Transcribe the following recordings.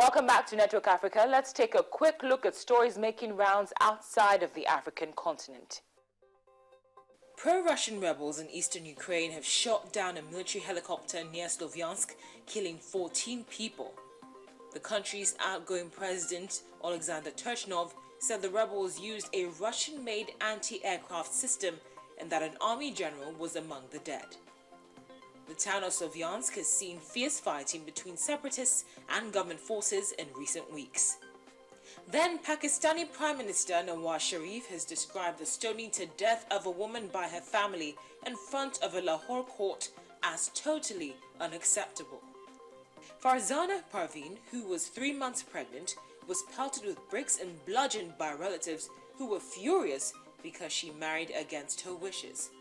Welcome back to Network Africa. Let's take a quick look at stories making rounds outside of the African continent. Pro-Russian rebels in eastern Ukraine have shot down a military helicopter near Slovyansk, killing 14 people. The country's outgoing president, Alexander Turchnov, said the rebels used a Russian-made anti-aircraft system and that an army general was among the dead. The town of Slovyansk has seen fierce fighting between separatists and government forces in recent weeks. Then, Pakistani Prime Minister Nawaz Sharif has described the stoning to death of a woman by her family in front of a Lahore court as totally unacceptable. Farzana Parveen, who was 3 months pregnant, was pelted with bricks and bludgeoned by relatives who were furious because she married against her wishes.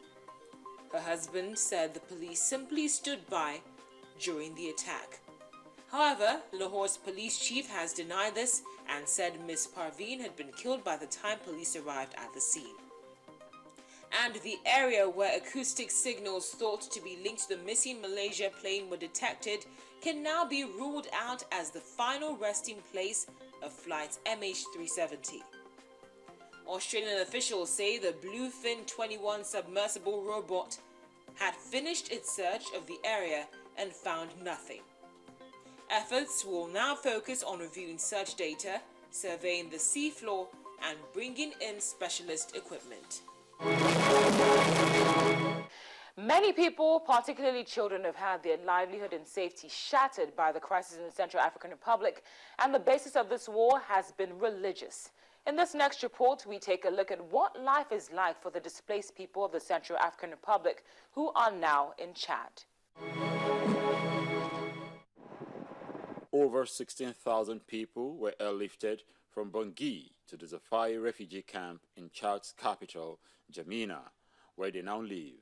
Her husband said the police simply stood by during the attack. However, Lahore's police chief has denied this and said Ms. Parveen had been killed by the time police arrived at the scene. And the area where acoustic signals thought to be linked to the missing Malaysia plane were detected can now be ruled out as the final resting place of flight MH370. Australian officials say the Bluefin 21 submersible robot had finished its search of the area and found nothing. Efforts will now focus on reviewing search data, surveying the seafloor, and bringing in specialist equipment. Many people, particularly children, have had their livelihood and safety shattered by the crisis in the Central African Republic, and the basis of this war has been religious. In this next report, we take a look at what life is like for the displaced people of the Central African Republic who are now in Chad. Over 16,000 people were airlifted from Bangui to the Zafai refugee camp in Chad's capital, N'Djamena, where they now live.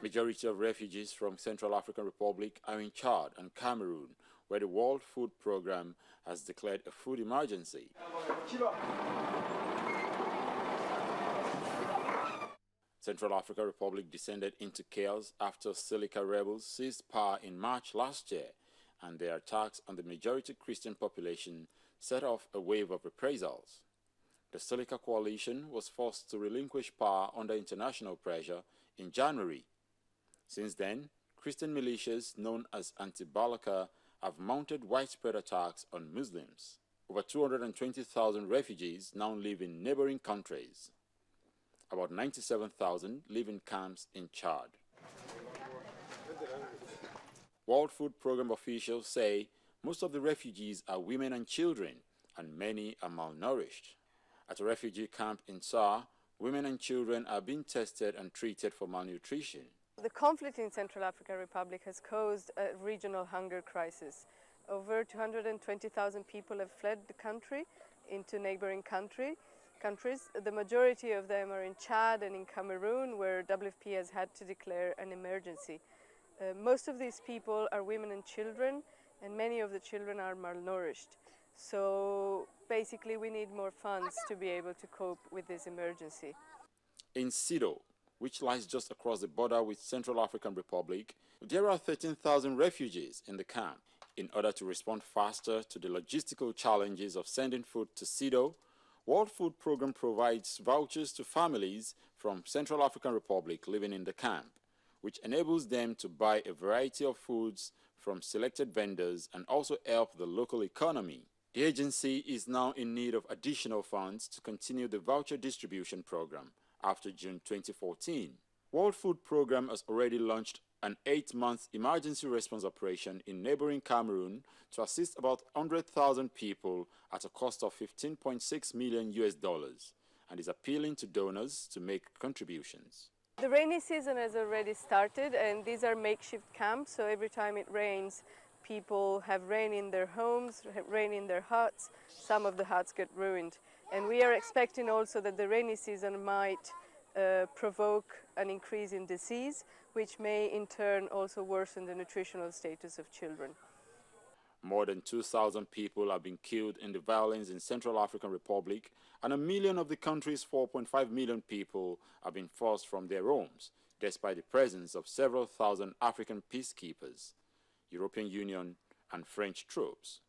Majority of refugees from Central African Republic are in Chad and Cameroon, where the World Food Programme has declared a food emergency. Central African Republic descended into chaos after C.A.R rebels seized power in March last year, and their attacks on the majority Christian population set off a wave of reprisals. The C.A.R coalition was forced to relinquish power under international pressure in January. Since then, Christian militias known as Anti-Balaka have mounted widespread attacks on Muslims. Over 220,000 refugees now live in neighboring countries. About 97,000 live in camps in Chad. World Food Programme officials say most of the refugees are women and children, and many are malnourished. At a refugee camp in C.A.R, women and children are being tested and treated for malnutrition. The conflict in Central African Republic has caused a regional hunger crisis. Over 220,000 people have fled the country into neighboring countries. The majority of them are in Chad and in Cameroon, where WFP has had to declare an emergency. Most of these people are women and children, and many of the children are malnourished. So basically we need more funds to be able to cope with this emergency. In Sido, which lies just across the border with Central African Republic, there are 13,000 refugees in the camp. In order to respond faster to the logistical challenges of sending food to Sido, World Food Programme provides vouchers to families from Central African Republic living in the camp, which enables them to buy a variety of foods from selected vendors and also help the local economy. The agency is now in need of additional funds to continue the voucher distribution program after June 2014. World Food Programme has already launched an 8-month emergency response operation in neighboring Cameroon to assist about 100,000 people at a cost of $15.6 million and is appealing to donors to make contributions. The rainy season has already started, and these are makeshift camps, so every time it rains, people have rain in their homes, rain in their huts. Some of the huts get ruined. And we are expecting also that the rainy season might provoke an increase in disease, which may in turn also worsen the nutritional status of children. More than 2,000 people have been killed in the violence in Central African Republic, and 1 million of the country's 4.5 million people have been forced from their homes, despite the presence of several thousand African peacekeepers. European Union, and French troops.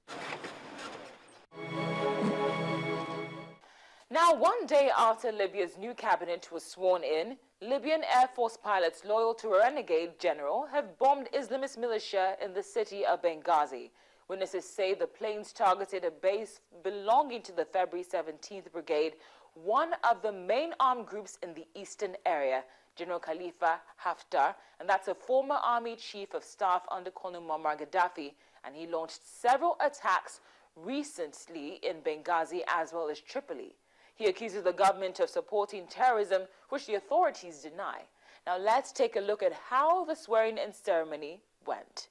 Now, one day after Libya's new cabinet was sworn in, Libyan Air Force pilots loyal to a renegade general have bombed Islamist militia in the city of Benghazi. Witnesses say the planes targeted a base belonging to the February 17th Brigade, one of the main armed groups in the eastern area, General Khalifa Haftar, and that's a former army chief of staff under Colonel Muammar Gaddafi, and he launched several attacks recently in Benghazi as well as Tripoli. He accuses the government of supporting terrorism, which the authorities deny. Now let's take a look at how the swearing-in ceremony went.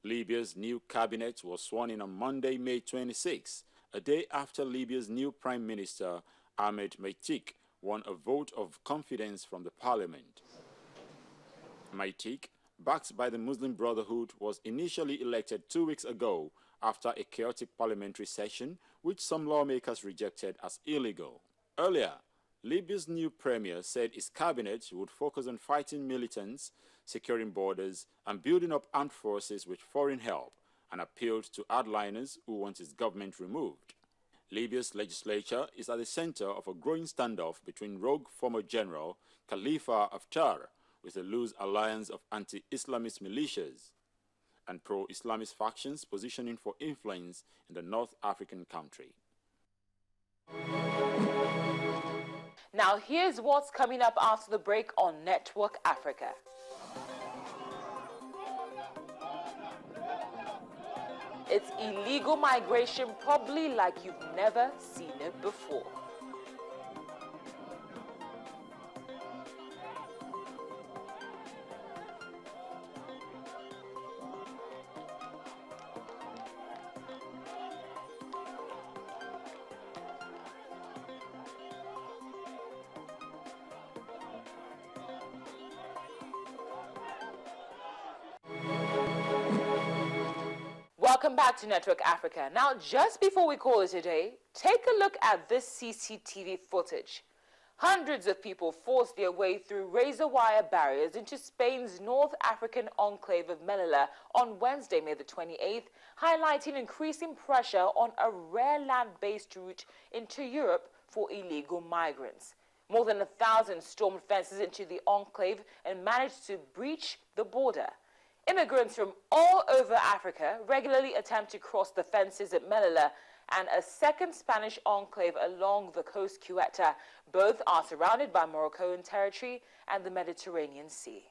Libya's new cabinet was sworn in on Monday, May 26, a day after Libya's new Prime Minister, Pt2, won a vote of confidence from the parliament. Pt2, backed by the Muslim Brotherhood, was initially elected 2 weeks ago after a chaotic parliamentary session, which some lawmakers rejected as illegal. Earlier, Libya's new premier said his cabinet would focus on fighting militants, securing borders, and building up armed forces with foreign help, and appealed to hardliners who want his government removed. Libya's legislature is at the center of a growing standoff between rogue former general Khalifa Haftar, with a loose alliance of anti-Islamist militias, and pro-Islamist factions positioning for influence in the North African country. Now here's what's coming up after the break on Network Africa. It's illegal migration, probably like you've never seen it before. Welcome back to Network Africa. Now, just before we call it a day, take a look at this CCTV footage. Hundreds of people forced their way through razor wire barriers into Spain's North African enclave of Melilla on Wednesday, May the 28th, highlighting increasing pressure on a rare land-based route into Europe for illegal migrants. More than 1,000 stormed fences into the enclave and managed to breach the border. Immigrants from all over Africa regularly attempt to cross the fences at Melilla and a second Spanish enclave along the coast Ceuta. Both are surrounded by Moroccan territory and the Mediterranean Sea.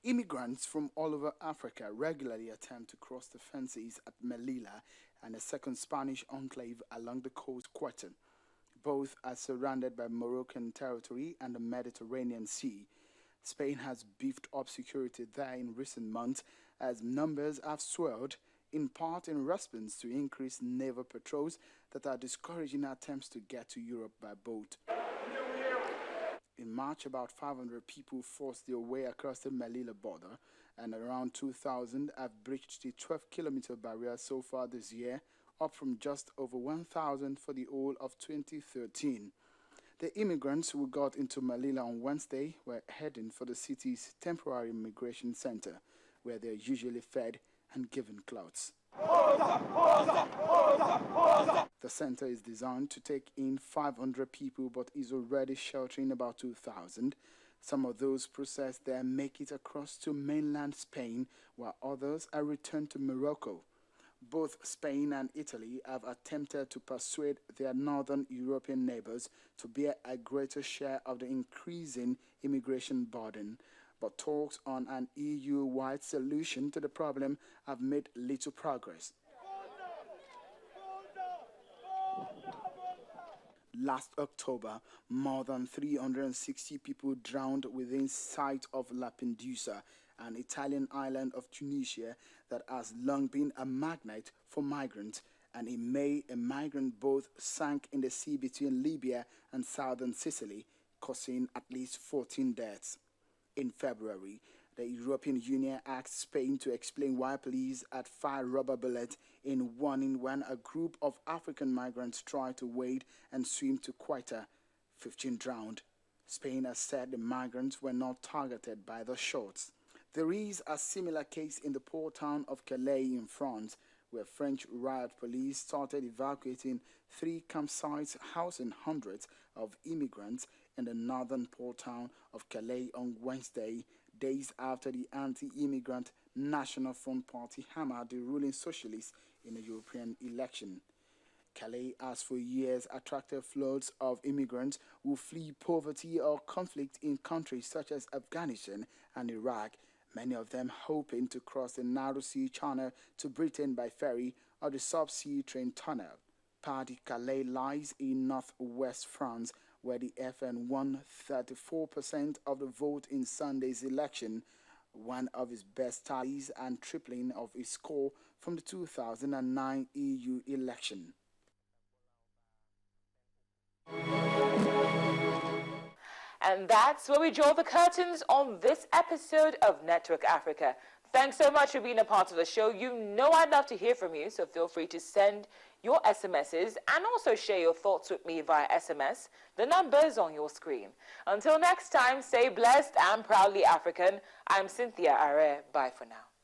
Immigrants from all over Africa regularly attempt to cross the fences at Melilla and a second Spanish enclave along the coast Ceuta. Both are surrounded by Moroccan territory and the Mediterranean Sea. Spain has beefed up security there in recent months as numbers have swelled, in part in response to increased naval patrols that are discouraging attempts to get to Europe by boat. In March, about 500 people forced their way across the Melilla border, and around 2,000 have breached the 12-kilometer barrier so far this year, up from just over 1,000 for the whole of 2013. The immigrants who got into Melilla on Wednesday were heading for the city's temporary immigration center, where they are usually fed and given clothes. The center is designed to take in 500 people but is already sheltering about 2,000. Some of those processed there make it across to mainland Spain, while others are returned to Morocco. Both Spain and Italy have attempted to persuade their northern European neighbors to bear a greater share of the increasing immigration burden, but talks on an EU-wide solution to the problem have made little progress. Last October, more than 360 people drowned within sight of Lampedusa, an Italian island of Tunisia that has long been a magnet for migrants, and in May, a migrant boat sank in the sea between Libya and southern Sicily, causing at least 14 deaths. In February, the European Union asked Spain to explain why police had fired rubber bullets in warning when a group of African migrants tried to wade and swim to Ceuta. 15 drowned. Spain has said the migrants were not targeted by the shots. There is a similar case in the port town of Calais in France, where French riot police started evacuating 3 campsites housing hundreds of immigrants in the northern port town of Calais on Wednesday, days after the anti-immigrant National Front Party hammered the ruling socialists in a European election. Calais has for years attracted floods of immigrants who flee poverty or conflict in countries such as Afghanistan and Iraq, many of them hoping to cross the narrow sea channel to Britain by ferry or the sub-sea train tunnel. Pas-de Calais lies in northwest France, where the FN won 34% of the vote in Sunday's election, one of its best tallies and tripling of its score from the 2009 EU election. And that's where we draw the curtains on this episode of Network Africa. Thanks so much for being a part of the show. You know I'd love to hear from you, so feel free to send your SMSs and also share your thoughts with me via SMS. The number's on your screen. Until next time, stay blessed and proudly African. I'm Cynthia Are. Bye for now.